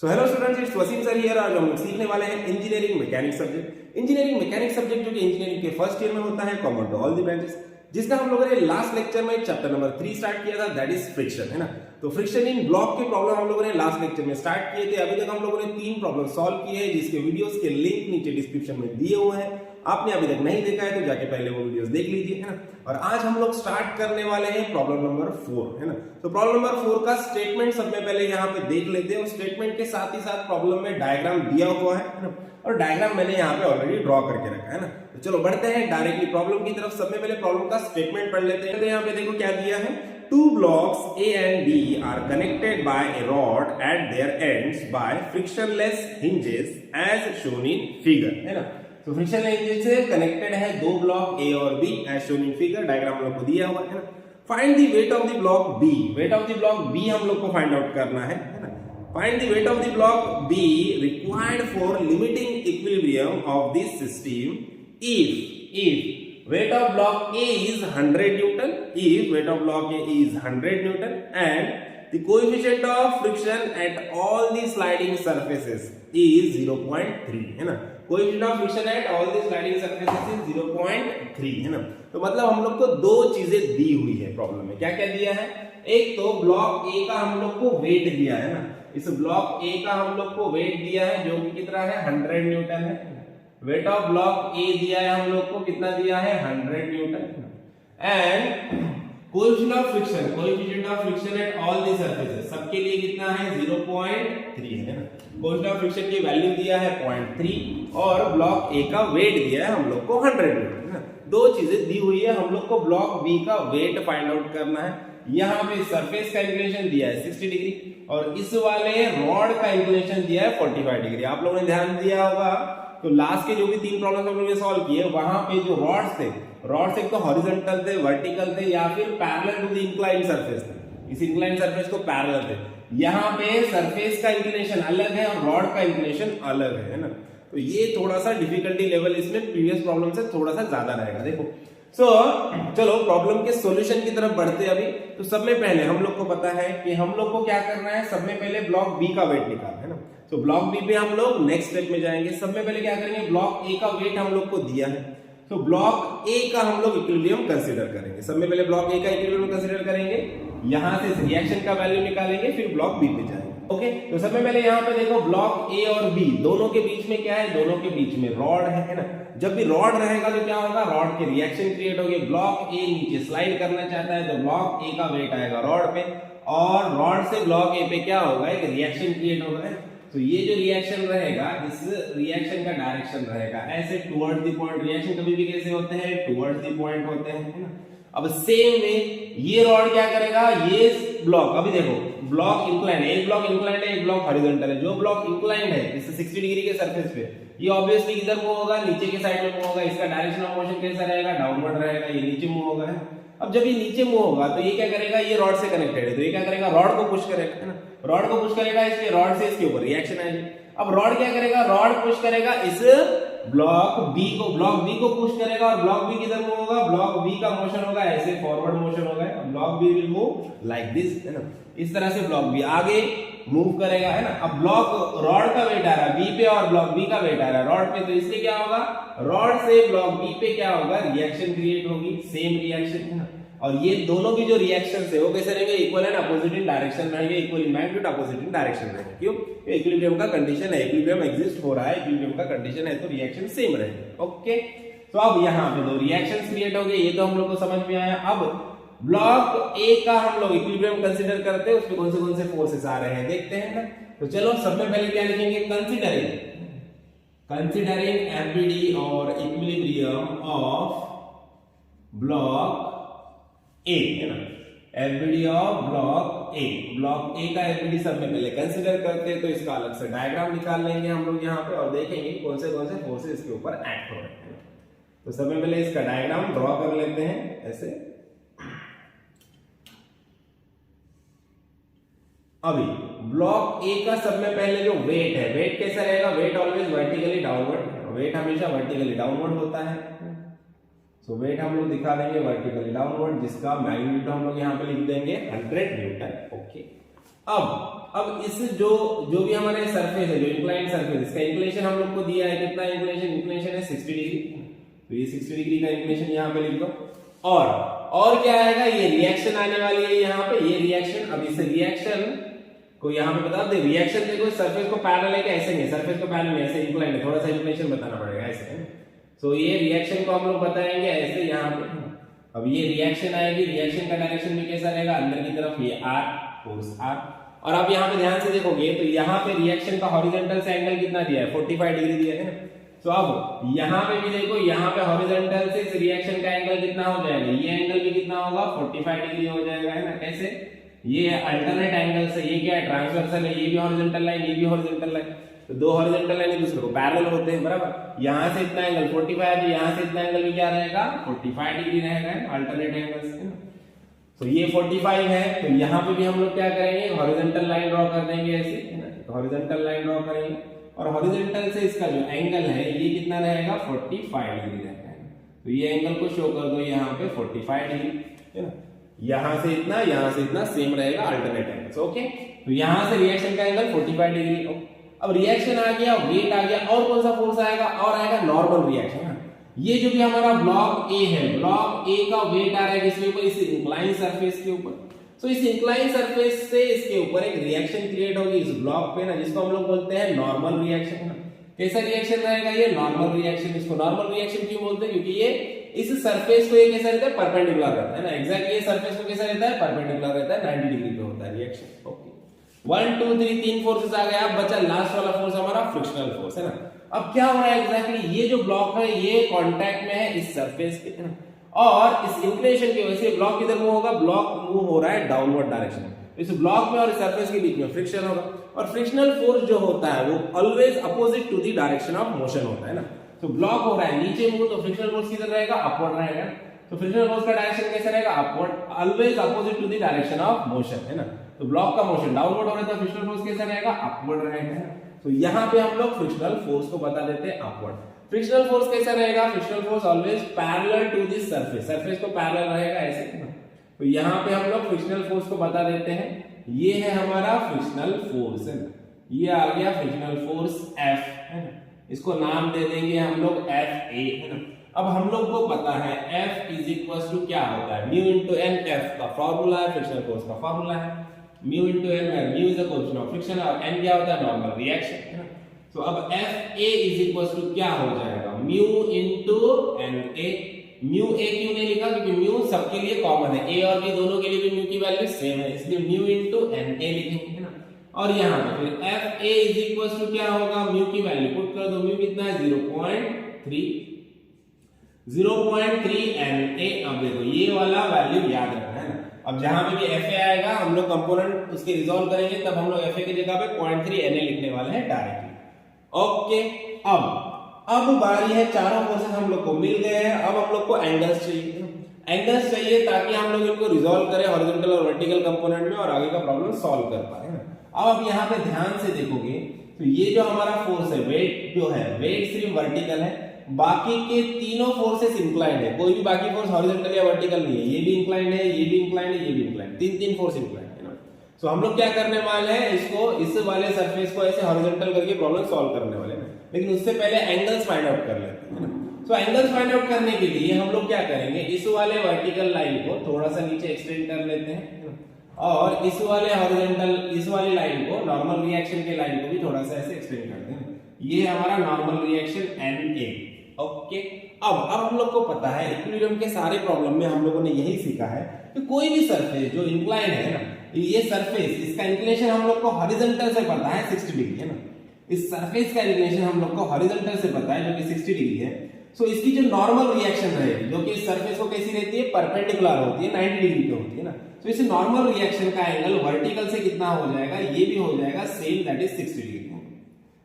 So hello students, it's Wasim sir here. आज हम लोग सीखने वाले हैं engineering mechanics subject. Engineering mechanics subject जो कि इंजीनियरिंग के फर्स्ट ईयर में होता है, common to all the branches, जिसका हम लोगों ने लास्ट लेक्चर में चैप्टर नंबर 3 स्टार्ट किया था, दैट इज फ्रिक्शन, है ना। तो फ्रिक्शन इन ब्लॉक के प्रॉब्लम हम लोगों ने लास्ट लेक्चर में स्टार्ट किए थे। अभी तक हम लोगों ने 3 प्रॉब्लम सॉल्व किए हैं, जिसके वीडियोस के लिंक नीचे डिस्क्रिप्शन में दिए हुए हैं। आपने अभी तक नहीं देखा है तो जाके पहले वो वीडियोस देख लीजिए, है ना। और आज हम लोग स्टार्ट करने वाले हैं प्रॉब्लम नंबर 4, है ना। तो प्रॉब्लम नंबर 4 का स्टेटमेंट सब में पहले यहाँ पे देख लेते हैं। और स्टेटमेंट के साथ ही साथ प्रॉब्लम में डायग्राम दिया हुआ है ना, और डायग्राम मैंने यहाँ पे ऑलरेडी ड्रॉ करके रखा है ना। तो चलो बढ़ते हैं डायरेक्टली प्रॉब्लम की तरफ। सबसे पहले प्रॉब्लम का स्टेटमेंट पढ़ लेते हैं। तो यहाँ पे देखो क्या दिया है, two blocks A and B are connected by a rod at their ends by frictionless hinges as shown in figure, है ना। तो frictionless hinges से कनेक्टेड है दो ब्लॉक A और B as shown in figure, diagram हम लोग को दिया हुआ है ना। Find the weight of the block B, weight of the block B हम लोग को फाइंड आउट करना है ना। Find the weight of the block B required for limiting equilibrium of this system if weight of block A is 100 Newton, if weight of block A is 100 Newton and the coefficient of friction at all the sliding surfaces is 0.3, है ना। coefficient of friction at all the sliding surfaces is 0.3, है ना। तो मतलब हम लोग को दो चीजें दी हुई है प्रॉब्लम में। क्या क्या दिया है, एक तो ब्लॉक ए का हम लोग को वेट दिया है ना। इस ब्लॉक ए का हम लोग को वेट दिया है जो कि कितना है, 100 न्यूटन है। वेट ऑफ ब्लॉक ए दिया है हम लोग को, कितना दिया है, 100 Newton. And coefficient of friction, coefficient of friction at all the surfaces, सबके लिए कितना है, 0.3 है ना। कोएफिशिएंट ऑफ फ्रिक्शन की वैल्यू दिया है 0.3 और ब्लॉक ए का वेट दिया है हम लोग को 100 न्यूटन, है ना। दो चीजें दी हुई है, हम लोग को ब्लॉक बी का वेट फाइंड आउट करना है। यहाँ पे सरफेस का इंक्लिनेशन दिया है 60 डिग्री और इस वाले रॉड का इंक्लिनेशन दिया है 45 डिग्री। आप लोगों ने ध्यान दिया होगा तो लास्ट के जो भी 3 प्रॉब्लम हम लोगों ने सॉल्व किए, वहां पे जो रॉड्स थे, रॉड्स एक तो हॉरिजॉन्टल थे, वर्टिकल थे या फिर parallel to the inclined surface थे। इस इंक्लाइंड सरफेस को पैरेलल थे। यहाँ पे सरफेस का इंक्लिनेशन अलग है और रॉड का इंक्लिनेशन अलग है ना। तो ये थोड़ा सा डिफिकल्टी लेवल इसमें प्रीवियस प्रॉब्लम से थोड़ा सा ज्यादा रहेगा। देखो चलो प्रॉब्लम के सॉल्यूशन की तरफ बढ़ते हैं अभी। तो सब में पहले हम लोग को पता है कि हम लोग को क्या करना है, सब में पहले ब्लॉक बी का वेट निकालना है ना। तो ब्लॉक बी पे हम लोग नेक्स्ट स्टेप में जाएंगे। सब में पहले क्या करेंगे, ब्लॉक ए का वेट हम लोग को दिया है तो ब्लॉक ए का हम लोग इक्विलिब्रियम कंसीडर करेंगे। सब में पहले ब्लॉक ए का इक्विलिब्रियम कंसीडर करेंगे, यहां से रिएक्शन का वैल्यू निकालेंगे, फिर ब्लॉक बी पे जाएंगे। ओके, तो सब में पहले यहाँ पे देखो ब्लॉक ए और बी दोनों के बीच में क्या है, दोनों के बीच में रॉड है ना। जब भी रॉड रहेगा तो क्या होगा, रॉड के रिएक्शन क्रिएट होगी। ब्लॉक ए नीचे स्लाइड करना चाहता है तो ब्लॉक ए का वेट आएगा रॉड पे और रॉड से ब्लॉक ए पे क्या होगा, एक रिएक्शन क्रिएट होगा। तो ये जो रिएक्शन रहेगा, इस रिएक्शन का डायरेक्शन रहेगा ऐसे टुवर्ड्स द पॉइंट। रिएक्शन कभी भी कैसे होते हैं, टुवर्ड्स द पॉइंट होते हैं, है ना। अब सेम वे ये रॉड क्या करेगा, ये ब्लॉक, अभी देखो ब्लॉक इंक्लाइंड है, एक ब्लॉक इंक्लाइंड है, एक ब्लॉक हॉरिजॉन्टल है। जो ब्लॉक इंक्लाइंड है इस 60 डिग्री के सरफेस पे, ये ऑब्वियसली इधर मूव होगा, नीचे के साइड में मूव होगा। इसका डायरेक्शन ऑफ मोशन कैसा रहेगा, डाउनवर्ड रहेगा, ये नीचे मूव होगा, है। अब जब ये नीचे मूव होगा तो ये क्या करेगा, ये रॉड से कनेक्टेड है तो ये क्या करेगा, रॉड को पुश करेगा, है ना। रॉड को पुश करेगा, इसलिए रॉड से इसके ऊपर रिएक्शन आएगी। अब रॉड क्या करेगा, रॉड पुश करेगा इस ब्लॉक बी को पुश करेगा और ब्लॉक बी किधर मूव होगा, ब्लॉक बी का मोशन होगा ऐसे फॉरवर्ड मोशन होगा। Block B will move like this, है ना। इस तरह से ब्लॉक बी आगे मूव करेगा, है ना। अब ब्लॉक रॉड का वेट आ रहा है बी पे और ब्लॉक बी का वेट आ रहा है रॉड पे, तो इसलिए क्या होगा, रॉड से ब्लॉक बी पे क्या होगा, रिएक्शन क्रिएट होगी, सेम रिएक्शन, है ना। और ये दोनों की जो रिएक्शन है वो कैसे रहेंगे, equal and opposite in direction रहेंगे, equal in magnitude opposite in direction रहेंगे। क्यों, इक्विलिब्रियम का कंडीशन है, इक्विलिब्रियम एग्जिस्ट हो रहा है, इक्विलिब्रियम का कंडीशन है तो रिएक्शन सेम रहेगा। ओके, तो अब यहाँ पे दो रिएक्शंस क्रिएट हो गए, ये तो हम लोग को समझ में आया। अब ब्लॉक ए का हम लोग इक्विलिब्रियम कंसीडर करते हैं, उसमें कौन से फोर्सेस आ रहे हैं देखते हैं ना। तो चलो सब में पहले क्या लिखेंगे, कंसीडरिंग एफबीडी और इक्विलिब्रियम ऑफ ब्लॉक ए, है ना। FBD of block A, block ए का एफबीडी सब में पहले कंसीडर करते हैं तो इसका अलग से डायग्राम निकाल लेंगे हम लोग यहाँ पे और देखेंगे कौन से फोर्सेस इसके ऊपर एक्ट हो रहे हैं। तो सब में पहले इसका डायग्राम ड्रॉ कर लेते हैं ऐसे। अभी ब्लॉक ए का सब में पहले जो वेट है, वेट कैसा रहेगा, weight always vertically downward, weight हमेशा वर्टिकली डाउनवर्ड होता है। सो वेट हम लोग दिखा देंगे वर्टिकली डाउनवर्ड, जिसका मैग्नीट्यूड हम लोग यहाँ पे लिख देंगे 100 न्यूटन। ओके, अब अब इस जो जो भी हमारे सरफेस है, जो इंक्लाइंड सरफेस, इसका इंक्लिनेशन हम लोग को दिया है, कितना इंक्लिनेशन? इंक्लिनेशन है 60 डिग्री। तो ये 60 डिग्री का इंक्लिनेशन यहाँ पे लिख दो। और क्या आएगा? ये रिएक्शन आने वाली है यहाँ पे, ये रिएक्शन। अब इस रिएक्शन को यहाँ पे बता दे, रिएक्शन देखो सरफेस को पैरेलल है कि ऐसे नहीं? सरफेस को पैरेलल नहीं, ऐसे इंक्लाइंड है, थोड़ा सा इंक्लिनेशन बताना पड़ेगा, ऐसे है। तो ये रिएक्शन को हम लोग बताएंगे ऐसे यहाँ पे। अब ये रिएक्शन आएगी, रिएक्शन का डायरेक्शन भी कैसा रहेगा? अंदर की तरफ, ये आर, फोर्स आर। और आप यहाँ पे ध्यान से देखोगे तो यहाँ पे रिएक्शन का हॉरिजॉन्टल से एंगल कितना दिया है? 45 डिग्री दिया है ना। तो अब यहाँ पे भी देखो, यहाँ पे हॉरिजॉन्टल से इस रिएक्शन का एंगल कितना हो जाएगा? ये एंगल भी कितना होगा? 45 डिग्री हो जाएगा, है ना। कैसे? ये अल्टरनेट एंगल से, ये क्या है? ट्रांसवर्सल है, ये भी हॉरिजॉन्टल लाइन, ये भी हॉरिजॉन्टल लाइन। तो दो हॉरिजॉन्टल लाइन एक दूसरे को पैरेलल होते हैं, बराबर। यहाँ से इतना एंगल 45 है, यहाँ से इतना एंगल भी क्या रहेगा? 45 डिग्री रहेगा, अल्टरनेट एंगल्स, है ना। तो ये 45 है, तो यहाँ पे भी हम लोग क्या करेंगे? हॉरिजॉन्टल लाइन ड्रॉ कर देंगे ऐसे, है ना। तो हॉरिजॉन्टल लाइन ड्रॉ करेंगे और हॉरिजॉन्टल से इसका जो एंगल है ये कितना रहेगा? 45 डिग्री रहेगा। तो ये एंगल को शो कर दो यहाँ पे 45 डिग्री, है ना। यहाँ से इतना सेम रहेगा, अल्टरनेट एंगल्स, ओके। तो यहाँ से रिएक्शन का एंगल 45 डिग्री। अब रिएक्शन आ गया, वेट आ गया, और कौन सा फोर्स आएगा? और आएगा नॉर्मल रिएक्शन। ये जो भी हमारा ब्लॉक ए है, ब्लॉक ए का वेट आ रहा है किसके ऊपर? इस इंक्लाइन सरफेस के ऊपर। तो इस इंक्लाइन सरफेस से इसके ऊपर एक रिएक्शन क्रिएट होगी इस ब्लॉक पे ना, जिसको हम लोग बोलते हैं नॉर्मल रिएक्शन। कैसा रिएक्शन रहेगा? ये नॉर्मल रिएक्शन। इसको नॉर्मल रिएक्शन क्यों बोलते हैं? क्योंकि ये इस सरफेस को ये कैसा रहता है? परपेंडिकुलर रहता है ना। एग्जैक्टली ये सरफेस को कैसा रहता है? परपेंडिकुलर रहता है, 90 डिग्री पे होता है रिएक्शन, ओके। 1 2 3 तीन फोर्सेस आ गए। अब बचा लास्ट वाला फोर्स हमारा फ्रिक्शनल फोर्स, है ना। अब क्या हो रहा है एग्जैक्टली? ये जो ब्लॉक है ये कांटेक्ट में है इस सरफेस के, और इस इंक्लिनेशन की वजह से ब्लॉक किधर मूव होगा? ब्लॉक मूव हो रहा है डाउनवर्ड डायरेक्शन में। इस ब्लॉक में और इस सरफेस के बीच में फ्रिक्शन होगा, और फ्रिक्शनल फोर्स जो होता है वो always opposite to the direction of motion होता है ना। तो ब्लॉक हो रहा है नीचे मूव, तो फ्रिक्शनल फोर्स किधर रहेगा? अपवर्ड रहेगा। तो फ्रिक्शनल फोर्स का डायरेक्शन कैसा रहेगा? Upward, always opposite to the direction of motion, है ना। तो ब्लॉक का मोशन डाउनवर्ड हो रहा है, तो फ्रिक्शनल फोर्स कैसा रहेगा? अपवर्ड रहेगा। तो यहाँ पे हम लोग फ्रिक्शनल फोर्स को बता देते हैं अपवर्ड। फ्रिक्शनल फोर्स कैसा रहेगा? Frictional force always parallel to this surface, surface को पैरेलल रहेगा ऐसे। तो यहाँ पे हम लोग फ्रिक्शनल फोर्स को बता देते हैं, ये है हमारा फ्रिक्शनल फोर्स, है ना। ये आ गया फ्रिक्शनल फोर्स F, है ना। इसको नाम दे देंगे हम लोग FA, है ना। अब हम लोग को पता है F इज इक्वल टू क्या होता है? Mu into N. F का फॉर्मूला है, फ्रिक्शनल फोर्स का फॉर्मूला है mu into N, mu is the coefficient of friction और एन क्या होता है? नॉर्मल रिएक्शन, है ना। तो अब FA इज इक्वल टू क्या हो जाएगा? Mu into N A. Mu A क्यों नहीं लिखा? क्योंकि म्यू सबके लिए कॉमन है, ए और बी दोनों के लिए भी म्यू की वैल्यू सेम है, इसलिए म्यू इंटू एन ए लिखेंगे, है ना। और यहाँ पे फिर FA इज इक्वल टू क्या होगा? म्यू की वैल्यू पुट कर दो, म्यू कितना है? 0.3 एन ए। अब देखो ये वाला वैल्यू याद रखना, है ना। अब जहां पे भी FA आएगा हम लोग कंपोनेंट उसके रिजॉल्व करेंगे, तब हम लोग FA की जगह पे 0.3 Na लिखने वाले हैं डायरेक्टली, ओके। अब बारी है, चारों फोर्सेस हम लोग को मिल गए हैं। अब हम लोग को एंगल्स चाहिए ताकि हम लोग इनको रिजॉल्व करें हॉरिजॉन्टल और वर्टिकल कंपोनेंट में और आगे का प्रॉब्लम सॉल्व कर पाए, है ना। अब आप यहाँ पे ध्यान से देखोगे तो ये जो हमारा फोर्स है, वेट जो है, वेट सिर्फ वर्टिकल है, बाकी के तीनों फोर्सेस इंक्लाइंड है। कोई भी बाकी फोर्स हॉरिजॉन्टल या वर्टिकल नहीं है। ये भी इंक्लाइंड है, ये भी इंक्लाइंड है, ये भी इंक्लाइंड, तीन फोर्स इंक्लाइंड है ना। सो हम लोग क्या करने वाले हैं? इसको इस वाले सरफेस को ऐसे हॉरिजॉन्टल करके प्रॉब्लम सॉल्व करने वाले हैं, लेकिन उससे पहले एंगल्स फाइंड आउट कर लेते हैं, है ना। सो एंगल्स फाइंड आउट करने के लिए हम लोग क्या करेंगे? इस वाले वर्टिकल लाइन को थोड़ा सा नीचे एक्सटेंड कर लेते हैं, और इस वाले हॉरिजॉन्टल, इस वाली लाइन को, नॉर्मल रिएक्शन के लाइन को भी थोड़ा सा ऐसे एक्सटेंड करते हैं। ये हमारा नॉर्मल रिएक्शन Na, ओके। अब हम लोग को पता है इक्विलिब्रियम के सारे प्रॉब्लम में हम लोगों ने यही सीखा है कि कोई भी सरफेस जो इंक्लाइन है ना, ये सरफेस, इसका इंक्लिनेशन हम लोग को हॉरिजॉन्टल से पता है 60 डिग्री, है ना। इस सरफेस का इंक्लिनेशन हम लोग को हॉरिजॉन्टल से पता है जो कि 60 डिग्री है। सो इसकी जो नॉर्मल रिएक्शन रहेगी, जो कि इस सरफेस को कैसी रहती है? परपेंडिकुलर होती है, 90 डिग्री पे होती है ना। तो इस नॉर्मल रिएक्शन का एंगल वर्टिकल से कितना हो जाएगा? ये भी हो जाएगा सेम, दैट इज 60 डिग्री।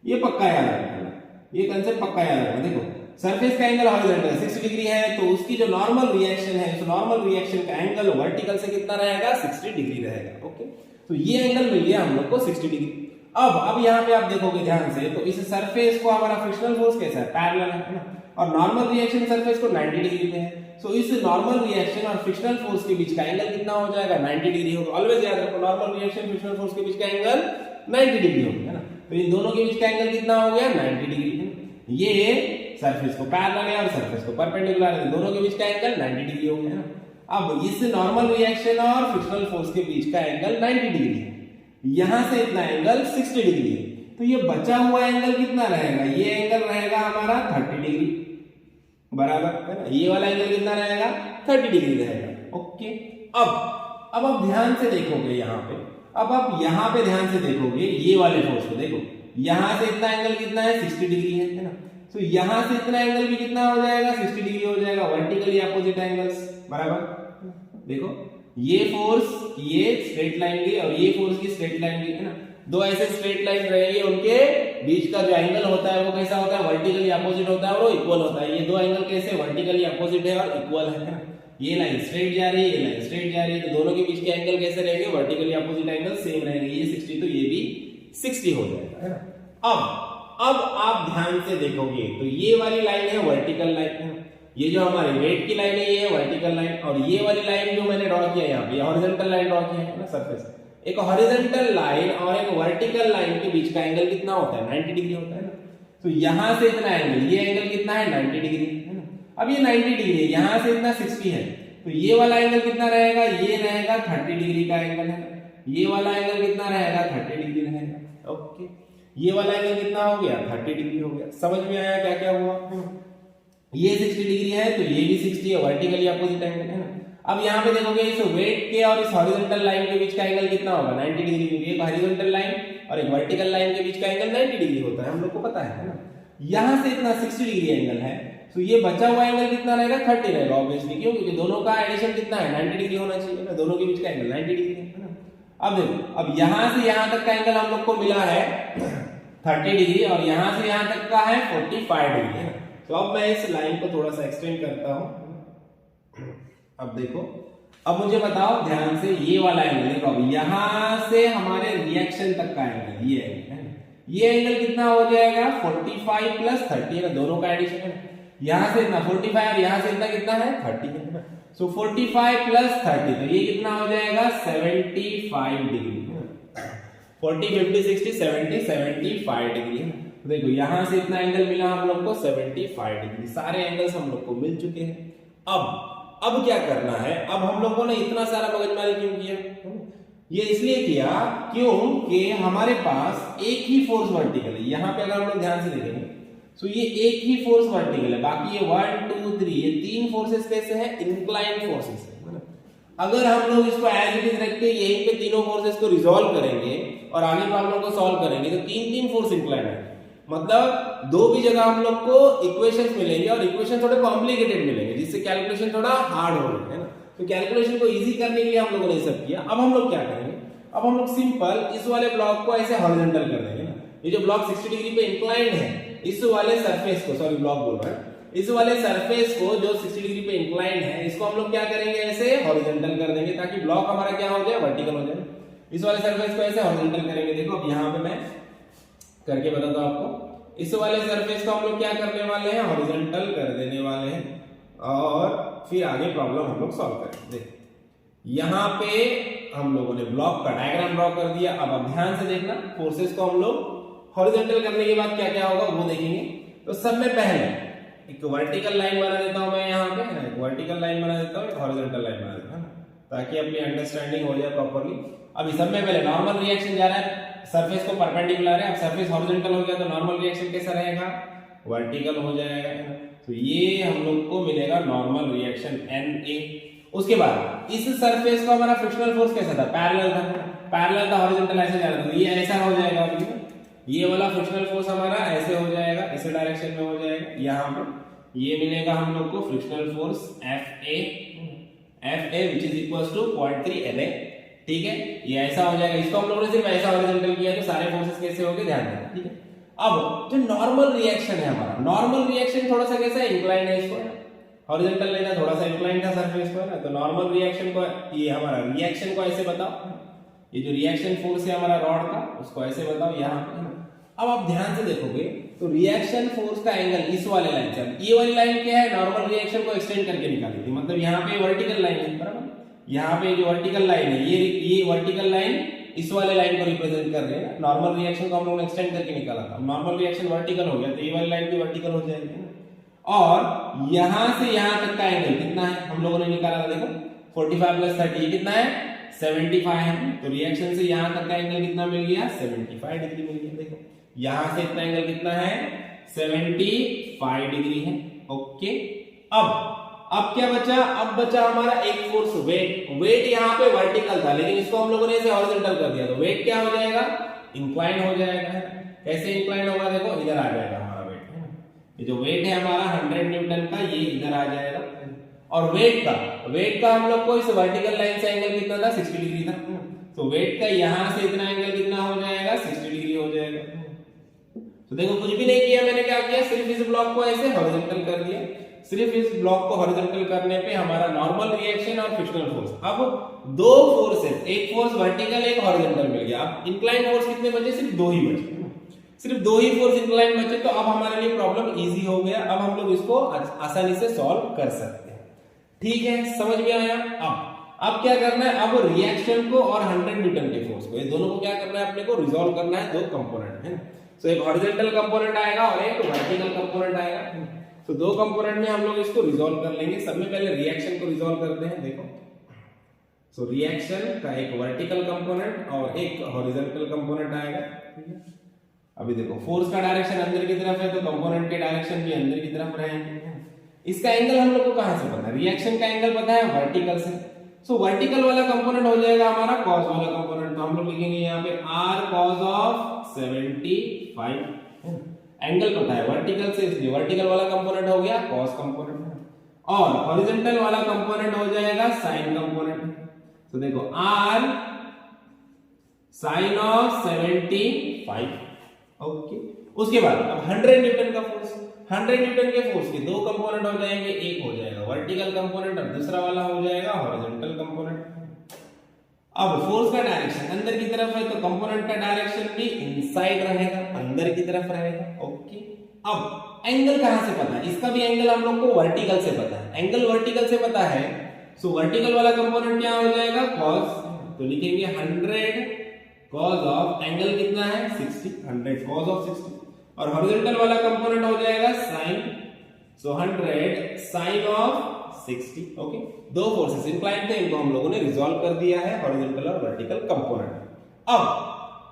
ये पक्का याद रखना, ये कंसेप्ट पक्का याद रखना। देखो सरफेस का एंगल हॉरिजॉन्टल 60 डिग्री है, तो उसकी जो नॉर्मल रिएक्शन है, उस नॉर्मल रिएक्शन का एंगल वर्टिकल से कितना रहेगा? 60 डिग्री रहेगा, ओके। तो ये एंगल मिल गया हम लोग को 60 डिग्री। अब यहाँ पे आप देखोगे ध्यान से, तो इस सरफेस को हमारा फ्रिक्शनल फोर्स कैसा है? पैरेलल है ना। और नॉर्मल रिएक्शन सरफेस को 90 डिग्री पे है, सो इस नॉर्मल रिएक्शन और फ्रिक्शनल फोर्स के बीच का एंगल कितना हो जाएगा 90 डिग्री होगा। ऑलवेज याद रखो नॉर्मल रिएक्शन फ्रिक्शनल फोर्स के बीच का एंगल 90 डिग्री होगा, है ना। तो इन दोनों के बीच का एंगल कितना हो गया 90 डिग्री, है ना। ये सरफेस को पैरेलल है और सरफेस को परपेंडिकुलर है, दोनों के बीच का एंगल 90 डिग्री हो गया, है ना। अब इस नॉर्मल रिएक्शन और फ्रिक्शनल फोर्स के बीच का एंगल 90 डिग्री है, यहां से इतना एंगल 60 डिग्री है, तो ये बचा हुआ एंगल कितना रहेगा, ये एंगल रहेगा हमारा 30 डिग्री बराबर, है ना। ये वाला एंगल कितना रहेगा 30 डिग्री रहेगा। ओके, अब आप ध्यान से देखोगे यहाँ पे, अब आप यहाँ पे ध्यान से देखोगे ये वाले फोर्स को देखो, यहाँ से इतना एंगल कितना है 60 डिग्री है ना। तो यहाँ से इतना एंगल भी कितना हो जाएगा 60 डिग्री हो जाएगा, वर्टिकली अपोजिट एंगल्स बराबर। देखो ये फोर्स ये स्ट्रेट लाइन की और ये फोर्स की स्ट्रेट लाइन की, है ना। दो ऐसे स्ट्रेट लाइन रहेंगे, उनके बीच का जो एंगल होता है वो कैसा होता है वर्टिकली अपोजिट होता है और वो इक्वल होता है। ये दो एंगल कैसे वर्टिकली अपोजिट है और इक्वल है ना। ये लाइन स्ट्रेट जा रही है, ये लाइन स्ट्रेट जा रही है, तो दोनों के बीच के एंगल कैसे रहेंगे वर्टिकली अपोजिट एंगल सेम रहेंगे। ये 60 तो ये भी 60 हो जाएगा, है ना। अब आप ध्यान से देखोगे तो ये वाली लाइन है वर्टिकल लाइन, है ना। ये जो हमारे वेट की लाइन है ये है वर्टिकल लाइन, और ये वाली लाइन जो मैंने ड्रॉ किया यहाँ पे हॉरिजॉन्टल लाइन ड्रॉ किया है ना सरफेस। एक हॉरिजॉन्टल लाइन और एक वर्टिकल लाइन के बीच का एंगल कितना होता है 90 डिग्री होता है ना। तो यहां से इतना एंगल, ये एंगल कितना है 90 डिग्री, है ना। अब ये 90 डिग्री है, यहां से इतना 60 है, तो ये वाला एंगल कितना रहेगा, ये रहेगा 30 डिग्री का एंगल, है। ये वाला एंगल कितना रहेगा 30 डिग्री रहेगा। ओके, ये वाला एंगल कितना हो गया 30 डिग्री हो गया। समझ में आया क्या क्या हुआ। ये 60 डिग्री है तो ये भी 60 है, वर्टिकली अपोजिट एंगल, है ना। अब यहाँ पे देखोगे इस वेट के और इस हॉरिजॉन्टल लाइन के बीच का एंगल कितना होगा 90 डिग्री, क्योंकि एक हॉरिजॉन्टल लाइन और एक वर्टिकल लाइन के बीच का एंगल 90 डिग्री होता है, हम लोग को पता है ना। यहाँ से इतना 60 डिग्री एंगल है, तो ये बचा हुआ एंगल कितना रहेगा 30 रहेगा ऑब्वियसली, क्यों, क्योंकि दोनों का एडिशन कितना है 90 डिग्री होना चाहिए ना, दोनों के बीच का एंगल 90 डिग्री है ना। अब देखो, अब यहाँ से यहाँ तक का एंगल हम लोग को मिला है 30 डिग्री और यहाँ से यहाँ तक का है 45 डिग्री, है ना। तो अब मैं इस लाइन को थोड़ा सा एक्सटेंड करता हूं। अब देखो, अब मुझे बताओ ध्यान से, ये वाला एंगल देखो, अब यहां से हमारे रिएक्शन तक का एंगल ये एंगल है, ये एंगल कितना हो जाएगा 45 प्लस 30 है, दोनों का एडिशन है। यहां से इतना 45 और यहां से इतना कितना है 30 है। सो 45 प्लस 30 तो ये कितना हो जाएगा 75 डिग्री, 40 50 60 70 75 डिग्री है। तो देखो यहां से इतना एंगल मिला हम लोग को 75 डिग्री, सारे एंगल्स हम लोग को मिल चुके हैं। अब क्या करना है, अब हम लोगों ने इतना सारा मगजमारी क्यों किया, ये इसलिए किया क्योंकि हमारे पास एक ही फोर्स वर्टिकल है। यहाँ पे अगर हम लोग ध्यान से देखेंगे तो ये एक ही फोर्स वर्टिकल है, बाकी ये 1 2 3 ये तीन फोर्सेस कैसे हैं इंक्लाइंड फोर्सेस है। अगर हम लोग इसको एज इट इज रख के यहीं पे तीनों फोर्सेस को रिजॉल्व करेंगे और आगे प्रॉब्लम को सॉल्व करेंगे तो तीन फोर्स इंक्लाइंड है, मतलब दो भी जगह हम लोग को इक्वेशंस मिलेंगे और इक्वेशन थोड़े कॉम्प्लिकेटेड मिलेंगे, जिससे कैलकुलेशन थोड़ा हार्ड हो है ना। तो कैलकुलेशन को इजी करने के लिए हम लोगों ने सब किया। अब हम लोग क्या करेंगे, अब हम लोग सिंपल इस वाले ब्लॉक को ऐसे हॉरिजॉन्टल कर देंगे ना। ये जो ब्लॉक 60 डिग्री पे इंक्लाइंड है, इस वाले सरफेस को, सॉरी ब्लॉक बोल रहा है, इस वाले सरफेस को जो 60 डिग्री पे इंक्लाइंड है, इसको हम लोग क्या करेंगे ऐसे हॉरिजॉन्टल कर देंगे, ताकि ब्लॉक हमारा क्या हो जाए वर्टिकल हो जाए। इस वाले सरफेस को ऐसे हॉरिजॉन्टल करेंगे। देखो अब यहाँ पे मैं करके बताता हूँ आपको। इस वाले सरफेस को हम लोग क्या करने वाले हैं हॉरिजॉन्टल कर देने वाले हैं और फिर आगे प्रॉब्लम हम लोग सॉल्व करेंगे। देखो यहाँ पे हम लोगों ने ब्लॉक का डायग्राम ड्रॉ कर दिया। अब आप ध्यान से देखना, फोर्सेस को हम लोग हॉरिजॉन्टल करने के बाद क्या क्या होगा वो देखेंगे। तो सब में पहले एक वर्टिकल लाइन बना देता हूं मैं यहाँ पे, एक वर्टिकल लाइन बना देता हूँ, एक हॉरिजॉन्टल लाइन बना देता हूँ, ताकि अपनी अंडरस्टैंडिंग हो जाए प्रॉपर्ली। अभी सब में पहले नॉर्मल रिएक्शन जा रहा है, सरफेस को परपेंडिकुलर है। अब सरफेस हॉरिजॉन्टल हो गया तो नॉर्मल रिएक्शन कैसा रहेगा वर्टिकल हो जाएगा। तो ये हम लोग को मिलेगा नॉर्मल रिएक्शन Na। उसके बाद इस सरफेस को हमारा फ्रिक्शनल फोर्स कैसा था पैरेलल था, हॉरिजॉन्टल ऐसे जा रहा था, तो ये ऐसा हो जाएगा। अभी ये वाला फ्रिक्शनल फोर्स हमारा ऐसे हो जाएगा, इस डायरेक्शन में हो जाएगा। यहाँ पे ये मिलेगा हम लोग को frictional force FA which is equals to 0.3 NA। ठीक है, ये ऐसा हो जाएगा। इसको हम लोगों ने सिर्फ ऐसा हॉरिजॉन्टल किया तो सारे फोर्सेस कैसे होंगे ध्यान देना। ठीक है, अब जो नॉर्मल रिएक्शन है हमारा, नॉर्मल रिएक्शन थोड़ा सा कैसा इंक्लाइंड है, इसको हॉरिजॉन्टल लेना थोड़ा सा इंक्लाइंड था सरफेस पर ना। तो नॉर्मल रिएक्शन को, ये हमारा रिएक्शन को ऐसे बताओ, ये जो रिएक्शन फोर्स है हमारा रॉड का उसको ऐसे बताओ यहाँ पे। अब आप ध्यान से देखोगे तो रिएक्शन फोर्स का एंगल इस वाले लाइन से, ये वाली लाइन क्या है, नॉर्मल रिएक्शन को एक्सटेंड करके निकाली थी, मतलब यहाँ पे वर्टिकल लाइन है बराबर, यहाँ पे जो वर्टिकल लाइन है ये वर्टिकल लाइन इस वाले लाइन को रिप्रेजेंट कर रही है। नॉर्मल रिएक्शन को हम लोगों ने एक्सटेंड करके निकाला था, नॉर्मल रिएक्शन वर्टिकल हो गया तो ये वाली लाइन भी वर्टिकल हो जाएगी ना। और यहां से यहां तक का एंगल कितना है हम लोगों ने निकाला था, देखो 45 प्लस 30 ये कितना है 75 है। तो रिएक्शन से यहां तक का एंगल कितना मिल गया 75 डिग्री मिल गया। देखो यहां से इतना एंगल कितना है 75 डिग्री है। ओके, अब क्या बचा, अब बचा हमारा एक फोर्स वेट यहाँ पे वर्टिकल था लेकिन इसको हम लोगों ने ऐसे हॉरिजॉन्टल कर दिया, तो वेट क्या हो जाएगा इंक्लाइन हो जाएगा। कैसे इंक्लाइन होगा, देखो इधर आ जाएगा हमारा वेट, ये जो वेट है हमारा 100 न्यूटन का ये इधर आ जाएगा। और वेट का हम लोग को इस वर्टिकल लाइन से एंगल कितना था 60 डिग्री था, तो वेट का यहां से इतना एंगल कितना हो जाएगा 60 डिग्री हो जाएगा। तो देखो कुछ भी नहीं किया मैंने, क्या किया सिर्फ इस ब्लॉक को ऐसे हॉरिजॉन्टल कर दिया। सिर्फ इस ब्लॉक को हॉरिजॉन्टल करने पे हमारा नॉर्मल रिएक्शन और फ्रिक्शनल फोर्स, अब दो फोर्सेस, एक फोर्स वर्टिकल एक हॉरिजॉन्टल मिल गया। अब इंक्लाइन फोर्स कितने बचे, सिर्फ दो ही बचे, सिर्फ दो ही फोर्स इंक्लाइन बचे। तो अब हमारे लिए प्रॉब्लम इजी हो गया, अब हम लोग इसको आसानी से सॉल्व कर सकते हैं। ठीक है, समझ में आया। अब क्या करना है, अब रिएक्शन को और 100 न्यूटन के फोर्स को, ये दोनों को क्या करना है अपने को रिजॉल्व करना है। दो कंपोनेंट है, तो एक हॉरिजॉन्टल कंपोनेंट आएगा और एक वर्टिकल कंपोनेंट आएगा। तो दो कंपोनेंट में हम लोग इसको रिजॉल्व कर लेंगे। सब में पहले रिएक्शन को रिजॉल्व करते हैं। देखो सो रिएक्शन का एक वर्टिकल कंपोनेंट और एक हॉरिजॉन्टल कंपोनेंट आएगा। अभी देखो फोर्स का डायरेक्शन अंदर की तरफ है तो कंपोनेंट के डायरेक्शन भी अंदर की तरफ रहेंगे। इसका एंगल हम लोग को कहां से पता है, रिएक्शन का एंगल पता है वर्टिकल से। सो वर्टिकल वाला कंपोनेंट हो जाएगा हमारा कॉस वाला कंपोनेंट, तो हम लोग लिखेंगे यहाँ पे r cos ऑफ 75। एंगल पता है वर्टिकल से, इसलिए वर्टिकल वाला कंपोनेंट हो गया कॉस कंपोनेंट और हॉरिजॉन्टल वाला कंपोनेंट हो जाएगा साइन कंपोनेंट। तो देखो r sin ऑफ 75। ओके, उसके बाद अब 100 न्यूटन का फोर्स, 100 न्यूटन के फोर्स के दो कंपोनेंट हो जाएंगे, एक हो जाएगा वर्टिकल कंपोनेंट और दूसरा वाला हो जाएगा हॉरिजॉन्टल कंपोनेंट। अब फोर्स का डायरेक्शन अंदर की तरफ है तो कंपोनेंट का डायरेक्शन भी इनसाइड रहेगा, अंदर की तरफ रहेगा। ओके, अब एंगल कहां से पता है, इसका भी एंगल हम लोग को वर्टिकल से पता है। एंगल वर्टिकल से पता है, सो वर्टिकल वाला कंपोनेंट क्या हो जाएगा cos, तो लिखेंगे 100 cos ऑफ एंगल कितना है 60, 100 cos ऑफ 60। और हॉरिजॉन्टल वाला कंपोनेंट हो जाएगा sin, so 100 sin of 60। Okay, दो फोर्सेस इंक्लाइन थे, इनको हम लोगों ने रिजॉल्व कर दिया है, हॉरिजॉन्टल और वर्टिकल कंपोनेंट।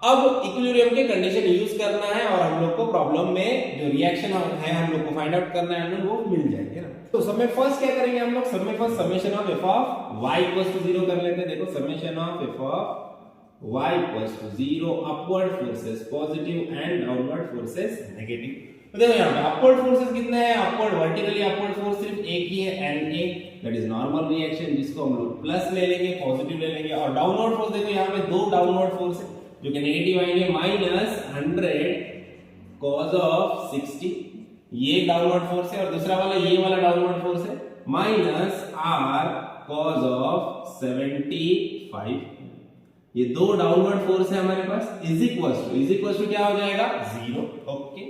अब इक्विलिब्रियम के कंडीशन यूज करना है और हम लोग को प्रॉब्लम में जो रिएक्शन है हम लोग को फाइंड आउट करना है, हम लोग वो मिल जाएंगे ना। तो सब में फर्स्ट क्या करेंगे हम लोग, सब में first summation of f of y equals to 0 कर लेते हैं। देखो summation of f of y equals to 0 upward forces positive and downward forces negative. तो देखो यहाँ पे अपवर्ड फोर्सेस कितने हैं, अपवर्ड वर्टिकली अपवर्ड फोर्स सिर्फ एक ही है Na, that is normal reaction, जिसको हम लोग प्लस ले लेंगे, पॉजिटिव ले लेंगे। और डाउनवर्ड फोर्स देखो यहाँ पे दो डाउनवर्ड फोर्स है जो कि नेगेटिव आएंगे, -100 cos ऑफ 60 ये डाउनवर्ड फोर्स है, और दूसरा वाला ये वाला डाउनवर्ड फोर्स है -r cos ऑफ 75। ये दो डाउनवर्ड फोर्स है हमारे पास, इज इक्वल्स टू क्या हो जाएगा 0। ओके,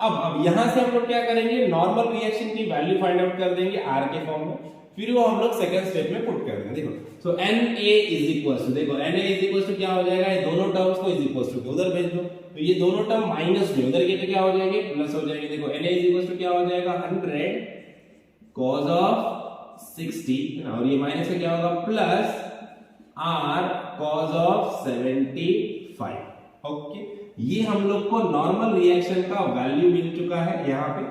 अब यहां से हम लोग क्या करेंगे, नॉर्मल रिएक्शन की वैल्यू फाइंड आउट कर देंगे r के फॉर्म में, फिर वो हम लोग सेकंड स्टेप में पुट कर देंगे। देखो सो Na इज इक्वल्स टू, देखो Na इज इक्वल्स टू क्या हो जाएगा, ये दोनों टर्म्स को इज इक्वल्स टू उधर भेज दो, तो ये दोनों टर्म माइनस में उधर के तो क्या हो जाएंगे प्लस हो जाएंगे। देखो Na इज इक्वल्स टू क्या हो जाएगा 100 cos ऑफ 60 और ये माइनस का क्या होगा plus r cos of 75। Okay, ये हम लोग को नॉर्मल रिएक्शन का वैल्यू मिल चुका है यहाँ पे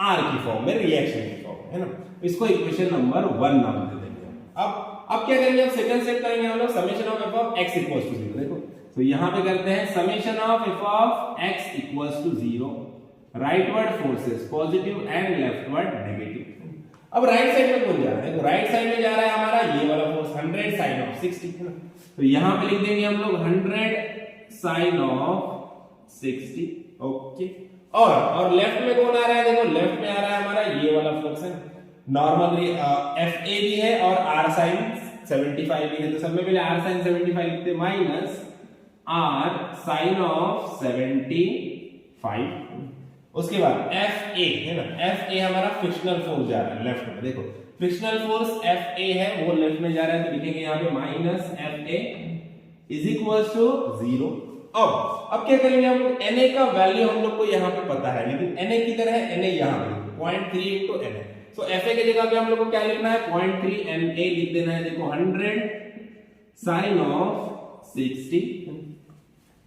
r की फॉर्म में, रिएक्शन की फॉर्म में, है ना। इसको इक्वेशन नंबर 1 नाम दे देंगे। अब क्या करेंगे, अब सेकंड स्टेप करेंगे हम लोग summation of f of x equals to 0। देखो तो यहां पे करते हैं summation of f of x equals to 0 rightward forces positive and leftward negative. अब राइट साइड में कौन जा रहा है, देखो राइट साइड में जा रहा है हमारा ये वाला फोर्स 100 sin ऑफ 60, है ना। तो यहां पे लिख देंगे हम लोग 100 sin ऑफ 60। ओके, और लेफ्ट में कौन आ रहा है, देखो लेफ्ट में आ रहा है हमारा ये वाला फोर्स है, नॉर्मल FA भी है और R sin 75 भी है। तो सब में पहले R sin 75 लिखते हैं माइनस R sin ऑफ 75। उसके बाद एफ ए है ना, एफ ए हमारा फ्रिक्शनल फोर्स जा रहा है लेफ्ट में, देखो फ्रिक्शनल फोर्स एफ ए है वो लेफ्ट में जा रहा है, तो लिखेंगे यहाँ पे minus F A is equal to 0। अब क्या करेंगे हम लोग, Na का वैल्यू हम लोग को यहाँ पे पता है, लेकिन Na किधर है, Na यहाँ पे 0.3 इंटू Na। सो Fa की जगह पे हम लोग को क्या लिखना है, 0.3 Na लिख देना है। देखो 100 साइन ऑफ 60।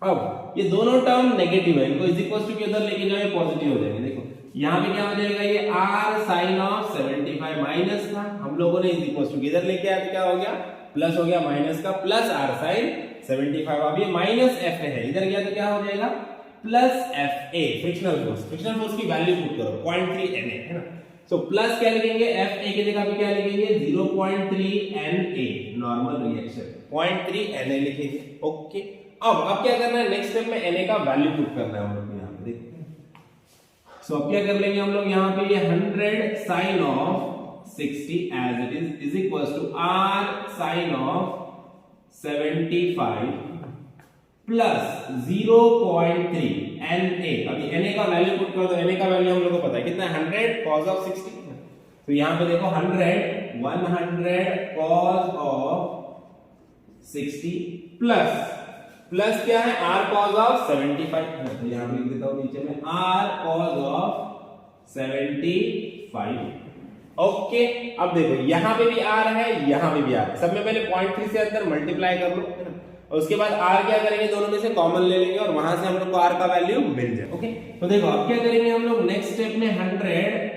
अब ये दोनों टर्म नेगेटिव है, इनको इज इक्वल टू के उधर लेके जाओ, पॉजिटिव हो जाएंगे। देखो यहाँ पे क्या हो जाएगा, ये r साइन ऑफ 75 माइनस था, हम लोगों ने इज इक्वल टू इधर लेके आया तो क्या हो गया, प्लस हो गया, माइनस का प्लस r साइन 75। अब ये माइनस एफ है, इधर गया तो क्या हो जाएगा, plus F A frictional force की वैल्यू पुट करो 0.3 Na है ना। सो प्लस क्या लिखेंगे, एफ ए की जगह पे क्या लिखेंगे, 0.3 Na नॉर्मल रिएक्शन 0.3 Na लिखेंगे। ओके, अब क्या करना है, नेक्स्ट स्टेप में Na का वैल्यू पुट करना है हम लोग यहाँ पे। देखो सो अब क्या कर लेंगे हम लोग यहाँ पे, ये 100 sine of 60 as it is equal to r sine of 75 plus 0.3 Na। अभी Na का वैल्यू पुट करो तो Na का वैल्यू हम लोग को पता है कितना, 100 cos ऑफ 60। तो यहाँ पे देखो 100 cos ऑफ 60 प्लस क्या है, r cos ऑफ 75। तो यहाँ पे लिख देता हूँ नीचे में r cos ऑफ 75। ओके, अब देखो यहाँ पे भी r है, यहाँ पे भी r है, सब में पहले 0.3 से अंदर मल्टीप्लाई कर लो, और उसके बाद r क्या करेंगे, दोनों में से कॉमन ले लेंगे और वहां से हम लोग को r का वैल्यू मिल जाए। ओके, तो देखो अब क्या करेंगे हम लोग, नेक्स्ट स्टेप में 100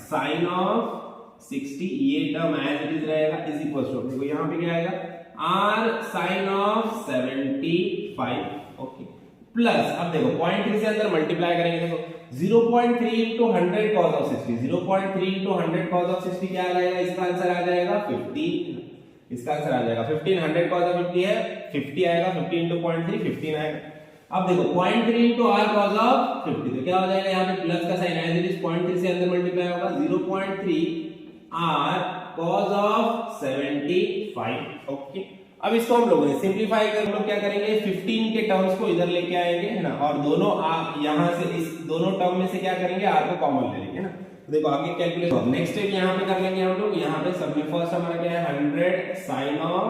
साइन ऑफ 60 ये टर्म एज इट इज रहेगा इज इक्वल टू, देखो यहाँ पे क्या आएगा, r sine of 75। Okay, plus अब देखो 0.3 से अंदर मल्टीप्लाई करेंगे, देखो 0.3 into 100 cos of 60, 0.3 into 100 cos of 60 क्या आ जाएगा, इसका आंसर आ जाएगा 15। इसका आंसर आ जाएगा 15, 100 cos of 50 है, 50 आएगा, 50 into 0.3 15 आएगा। अब देखो 0.3 into r cos of 50, तो क्या हो जाएगा, यहाँ पे प्लस का साइन एज इट इज 0.3 से अंदर मल्टीप्लाई होगा, 0.3 r cos of 75। ओके, अब इसको हम लोगों ने सिंपलीफाई कर, हम लोग क्या करेंगे, 15 के टर्म्स को इधर लेके आएंगे है ना, और दोनों यहाँ से इस दोनों टर्म में से क्या करेंगे, r को कॉमन ले लेंगे ना। तो देखो आगे कैलकुलेशन, नेक्स्ट स्टेप यहाँ पे कर लेंगे हम लोग, यहाँ पे सब में फर्स्ट हमारा क्या है, 100 साइन ऑफ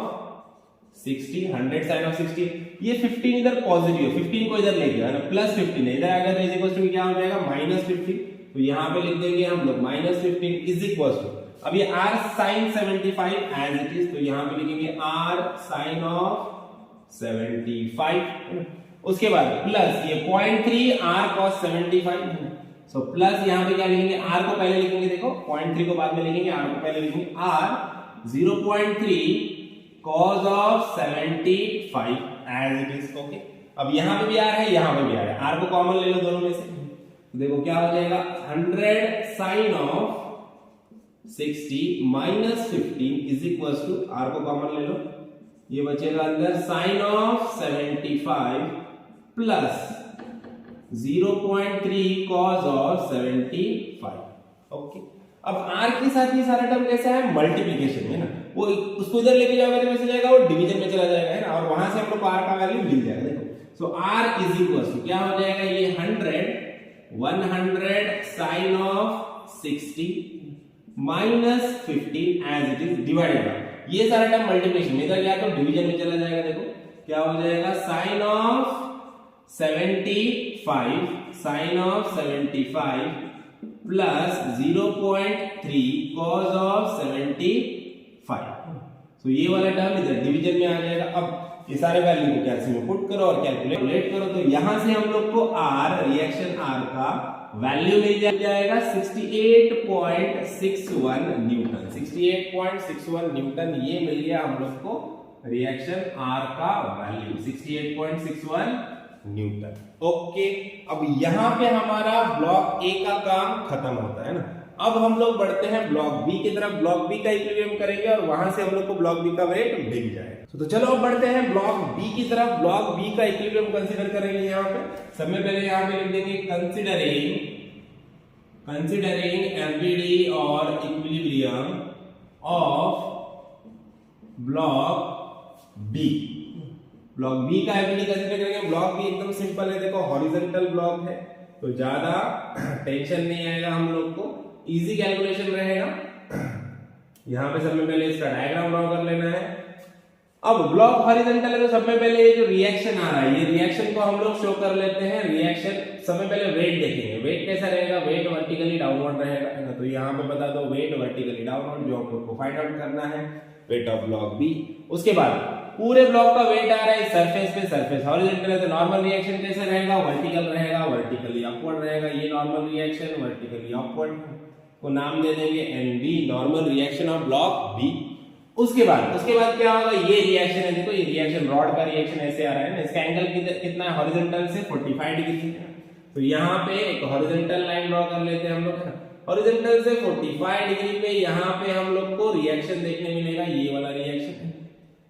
60, 100 साइन ऑफ 60, ये 15 इधर पॉजिटिव है, 15 को इधर ले गया है ना, प्लस 15 है, इधर आ गया तो इज इक्वल टू क्या हो जाएगा, माइनस 15। तो यहाँ पे लिख देंगे हम लोग माइनस 15 इज इक्वल टू, अब ये r sin 75 as it is, तो यहाँ पे लिखेंगे r sin ऑफ 75। उसके बाद प्लस ये 0.3 r cos 75, सो प्लस यहाँ पे क्या लिखेंगे, r को पहले लिखेंगे, देखो 0.3 को बाद में लिखेंगे, r को पहले लिखेंगे, r 0.3 cos of 75 as it is. Okay, अब यहाँ पे भी r है, यहाँ पे भी r है, r को कॉमन ले लो दोनों में से, देखो क्या हो जाएगा, 100 sine of 60 minus 15 is equal to, r को कॉमन ले लो, ये बचेगा अंदर sine of 75 plus 0.3 cos of 75। Okay, अब r के साथ ये सारा टर्म कैसा है, मल्टीप्लिकेशन है ना, वो उसको इधर लेके जाओगे तो कैसे जाएगा, वो डिवीजन में चला जाएगा है ना, और वहां से हम लोग को r का वैल्यू मिल जाएगा। देखो so r is equal to क्या हो जाएगा, ये 100 sine of 60 minus 15 as it is divided by, ये सारा टर्म मल्टीप्लिकेशन में इधर गया तो डिवीजन में चला जाएगा। देखो क्या हो जाएगा, sine of 75 sine of 75 plus 0.3 cos of 75। तो ये वाला टर्म इधर डिवीजन में आ जाएगा। अब ये सारे वैल्यू को कैलसी में पुट करो और कैलकुलेट करो, तो यहां से हम लोग को r रिएक्शन r का वैल्यू मिल जाएगा 68.61 न्यूटन। 68.61 न्यूटन ये मिल गया हम लोग को रिएक्शन R का वैल्यू 68.61 न्यूटन। ओके, अब यहां पे हमारा ब्लॉक ए का काम खत्म होता है ना। अब हम लोग बढ़ते हैं ब्लॉक बी की तरफ। ब्लॉक बी का इक्विलिब्रियम करेंगे और वहां से हम लोग को ब्लॉक बी का वेट मिल जाएगा। तो चलो अब बढ़ते हैं ब्लॉक बी की तरफ। ब्लॉक बी का इक्विलिब्रियम कंसीडर करेंगे। यहाँ पे सब में पहले यहाँ पे लिख देंगे कंसीडरिंग एमपीडी और equilibrium of block B. Block B का एमपीडी कंसीडर करेंगे। ब्लॉक बी एकदम सिंपल है, देखो हॉरिजॉन्टल ब्लॉक है, तो ज्यादा टेंशन नहीं आएगा हम लोग को, इजी कैलकुलेशन रहेगा। यहाँ पे सबसे पहले इसका डायग्राम ड्रॉ कर लेना है। अब ब्लॉक हॉरिजॉन्टल है तो सबसे पहले ये जो रिएक्शन आ रहा है, ये रिएक्शन को हम लोग शो कर लेते हैं। रिएक्शन सबसे पहले वेट देखेंगे, वेट कैसा रहेगा, वेट वर्टिकली डाउनवर्ड रहेगा, है ना। तो यहाँ पे बता दो वेट वर्टिकली डाउनवर्ड, जो हम लोग को फाइंड आउट करना है, वेट ऑफ ब्लॉक बी। उसके बाद पूरे ब्लॉक का वेट आ रहा है सरफेस पे, सरफेस हॉरिजॉन्टल है तो नॉर्मल रिएक्शन कैसा रहेगा, वर्टिकल रहेगा, वर्टिकली अपवर्ड रहेगा। ये नॉर्मल रिएक्शन वर्टिकली अपवर्ड को नाम दे देंगे NB, normal reaction of block B. उसके बाद क्या होगा, ये रिएक्शन है, देखो ये रिएक्शन रॉड का रिएक्शन ऐसे आ रहा है ना, इसका एंगल कितना है हॉरिजॉन्टल से 45 डिग्री है। तो यहाँ पे एक हॉरिजॉन्टल लाइन ड्रॉ कर लेते हैं हम लोग, हॉरिजॉन्टल से 45 डिग्री पे यहाँ पे हम लोग को रिएक्शन देखने मिलेगा, ये वाला रिएक्शन है,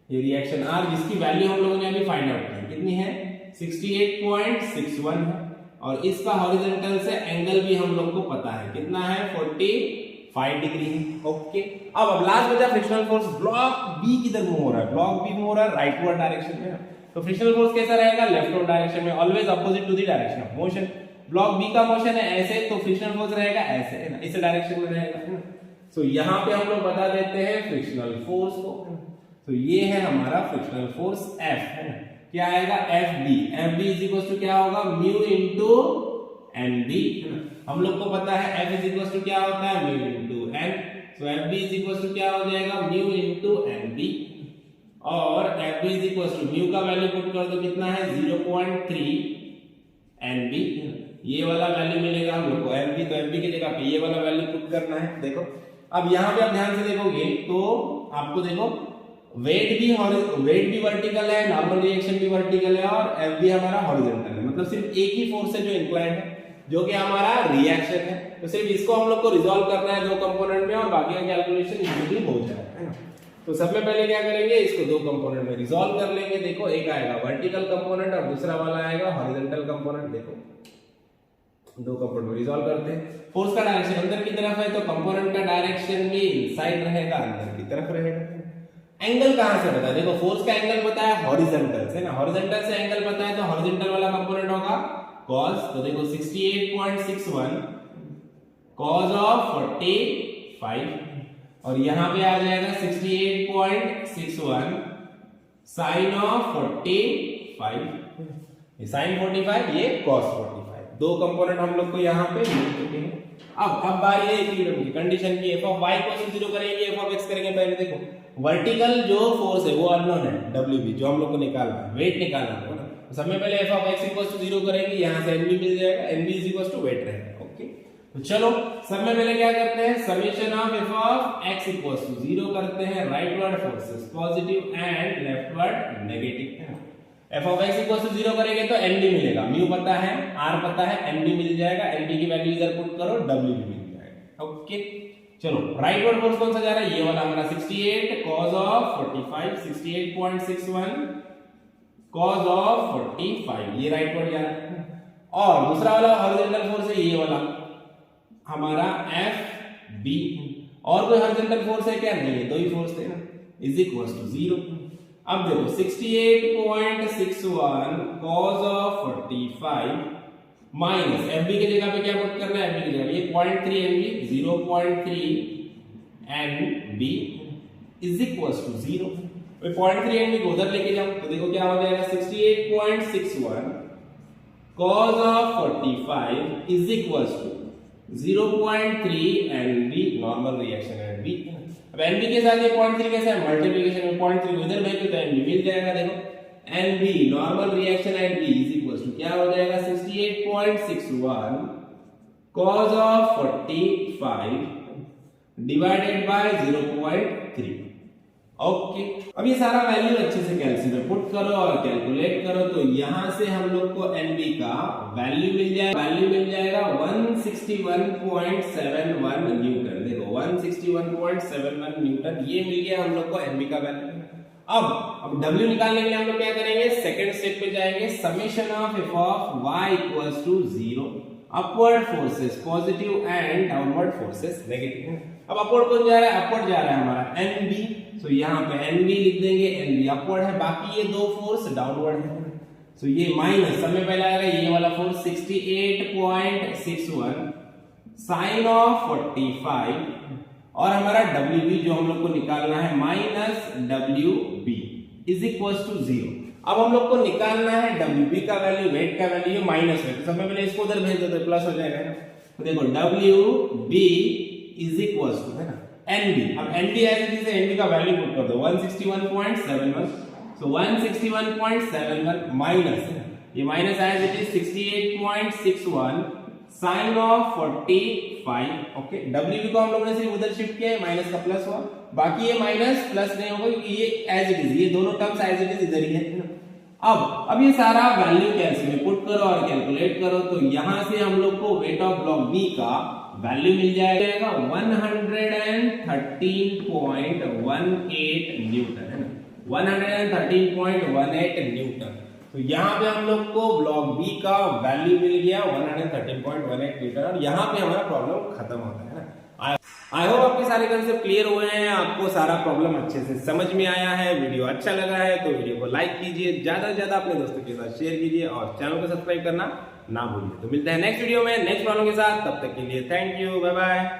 ये रिएक्शन आर, जिसकी वैल्यू हम लोगों ने अभी फाइंड आउट की, कितनी है 68.61 है। और इसका हॉरिजॉन्टल से एंगल भी हम लोग को पता है, कितना है 45 डिग्री। ओके, अब लास्ट बचा फ्रिक्शनल फोर्स। ब्लॉक बी किधर मूव हो रहा है, ब्लॉक बी मूव हो रहा है राइटवर्ड डायरेक्शन में, तो फ्रिक्शनल फोर्स कैसा रहेगा, लेफ्टवर्ड डायरेक्शन में, always opposite to the direction of motion. Block B का मोशन है ऐसे, तो फ्रिक्शनल फोर्स रहेगा ऐसे, है ना, इस डायरेक्शन में रहेगा, है ना। सो यहाँ पे हम लोग बता देते हैं फ्रिक्शनल फोर्स को। तो ये है हमारा फ्रिक्शनल फोर्स F, है ना। क्या आएगा FB, FB is equal to क्या होगा, म्यू इनटू NB, है ना। हम लोग को पता है F इज इक्वल टू क्या होता है, mu into N। So FB is equal to क्या हो जाएगा, म्यू इनटू NB। और FB is equal to mu का वैल्यू पुट कर दो, कितना है 0.3 NB, ये वाला वैल्यू मिलेगा हम लोग को FB। तो FB की जगह पे ये वाला वैल्यू पुट करना है। देखो अब यहाँ पे आप ध्यान से देखोगे तो आपको देखो वेट भी वर्टिकल है, नॉर्मल रिएक्शन भी वर्टिकल है, और F भी हमारा हॉरिजॉन्टल है। मतलब सिर्फ एक ही फोर्स है जो इंक्लाइंड है, जो कि हमारा रिएक्शन है। तो सिर्फ इसको हम लोग को रिजॉल्व करना है दो कंपोनेंट में, और बाकी का कैलकुलेशन इजीली हो जाएगा, है ना। तो सबसे पहले क्या करेंगे, इसको दो कंपोनेंट में रिजॉल्व कर लेंगे। देखो एक आएगा वर्टिकल कंपोनेंट और दूसरा वाला आएगा हॉरिजॉन्टल कंपोनेंट। देखो दो कंपोनेंट में रिजॉल्व करते हैं। फोर्स का डायरेक्शन अंदर की तरफ है, तो कंपोनेंट का डायरेक्शन भी इनसाइड रहेगा, अंदर की तरफ रहेगा। एंगल कहां से पता है, देखो फोर्स का एंगल पता है हॉरिजॉन्टल से ना, हॉरिजॉन्टल से एंगल पता है, तो हॉरिजॉन्टल वाला कंपोनेंट होगा cos। तो देखो 68.61 cos ऑफ 45, और यहां पे आ जाएगा 68.61 sin ऑफ 45, ये sin 45, ये cos 45। दो कंपोनेंट हम लोग को यहां पे मिल चुके हैं। अब बारी है इक्विलिब्रियम की कंडीशन की, f ऑफ y को 0 करेंगे, f ऑफ x करेंगे। पहले देखो वर्टिकल जो फोर्स है वो अननोन है, Wb, जो हम लोग को निकालना है, वेट निकालना है ना। तो सब में पहले f of x equals to 0 करेंगे, यहां से Nb मिल जाएगा, Nb is equals to weight रहेगा। ओके, तो चलो सब में पहले क्या करते हैं, summation of f of x equals to 0 करते हैं, rightward forces positive and leftward negative, है ना। f of x equals to 0 करेंगे तो Nb मिलेगा, म्यू पता है, r पता है, Nb मिल जाएगा। Nb की वैल्यू इधर पुट करो, W भी मिल जाएगा। ओके, चलो राइटवर्ड फोर्स कौन सा जा रहा है, ये वाला हमारा 68 cos ऑफ 45, 68.61 cos ऑफ 45, ये राइटवर्ड जा रहा है। और दूसरा वाला हॉरिजॉन्टल फोर्स है, ये वाला हमारा FB। और कोई हॉरिजॉन्टल फोर्स है क्या, नहीं है, दो ही फोर्स थे ना, इज इक्वल्स टू 0। अब देखो 68.61 cos ऑफ 45 माइनस FB की जगह पे क्या पुट करना है, FB की जगह ये 0.3 NB, 0.3 NB is equals to 0। 0.3 NB को उधर लेके जाओ तो देखो क्या हो जाएगा, 68.61 cos of 45 is equals to 0.3 NB, normal reaction NB। अब NB के साथ ये 0.3 कैसा है, मल्टीप्लिकेशन में 0.3 को इधर भेजो तो NB मिल जाएगा। देखो NB, normal reaction NB is equals to क्या हो जाएगा, 68.61 cos of 45 divided by 0.3। Okay, अब ये सारा वैल्यू अच्छे से कैलसी में पुट करो और कैलकुलेट करो, तो यहां से हम लोग को NB का वैल्यू मिल जाएगा, 161.71 न्यूटन। देखो 161.71 न्यूटन, ये मिल गया हम लोग को NB का वैल्यू। अब W निकालने के लिए हम लोग क्या करेंगे, सेकंड स्टेप पे जाएंगे, summation of f of y equals to 0, upward forces positive and downward forces negative. अब अपवर्ड कौन जा रहा है, अपवर्ड जा रहा है हमारा NB। सो यहाँ पे NB लिख देंगे, NB अपवर्ड है, बाकी ये दो फोर्स डाउनवर्ड है। तो ये माइनस सब में पहले आएगा ये वाला फोर्स 68.61 साइन ऑफ 45 और हमारा WB जो हम लोग को निकालना है minus WB is equal to 0। अब हम लोग को निकालना है WB का वैल्यू, वेट का वैल्यू माइनस है, तो सब में पहले इसको उधर भेज दो तो प्लस हो जाएगा ना। तो देखो WB इज इक्वल टू है ना NB। अब NB as it is NB का वैल्यू पुट कर दो 161.71। सो 161.71 माइनस है, ये minus as it is 68.61 sine of 45। Okay, WB को हम लोग ने सिर्फ उधर शिफ्ट किया है, माइनस का प्लस हुआ, बाकी ये माइनस प्लस नहीं होगा क्योंकि ये एज इट इज, ये दोनों टर्म्स एज इट इज इधर ही है ना। अब ये सारा वैल्यू कैलकुलेट में पुट करो और कैलकुलेट करो, तो यहां से हम लोग को वेट ऑफ ब्लॉक बी का वैल्यू मिल जाएगा 113.18 न्यूटन है ना, 113.18 न्यूटन। तो यहाँ पे हम लोग को ब्लॉक बी का वैल्यू मिल गया 113.18 न्यूटन और यहाँ पे हमारा प्रॉब्लम खत्म होता है ना। आई होप आपके सारे कंसेप्ट क्लियर हुए हैं, आपको सारा प्रॉब्लम अच्छे से समझ में आया है। वीडियो अच्छा लगा है तो वीडियो को लाइक कीजिए, ज्यादा से ज्यादा अपने दोस्तों के साथ शेयर कीजिए और चैनल को सब्सक्राइब करना ना भूलिए। तो मिलते हैं नेक्स्ट वीडियो में नेक्स्ट प्रॉब्लम के साथ, तब तक के लिए थैंक यू, बाय बाय।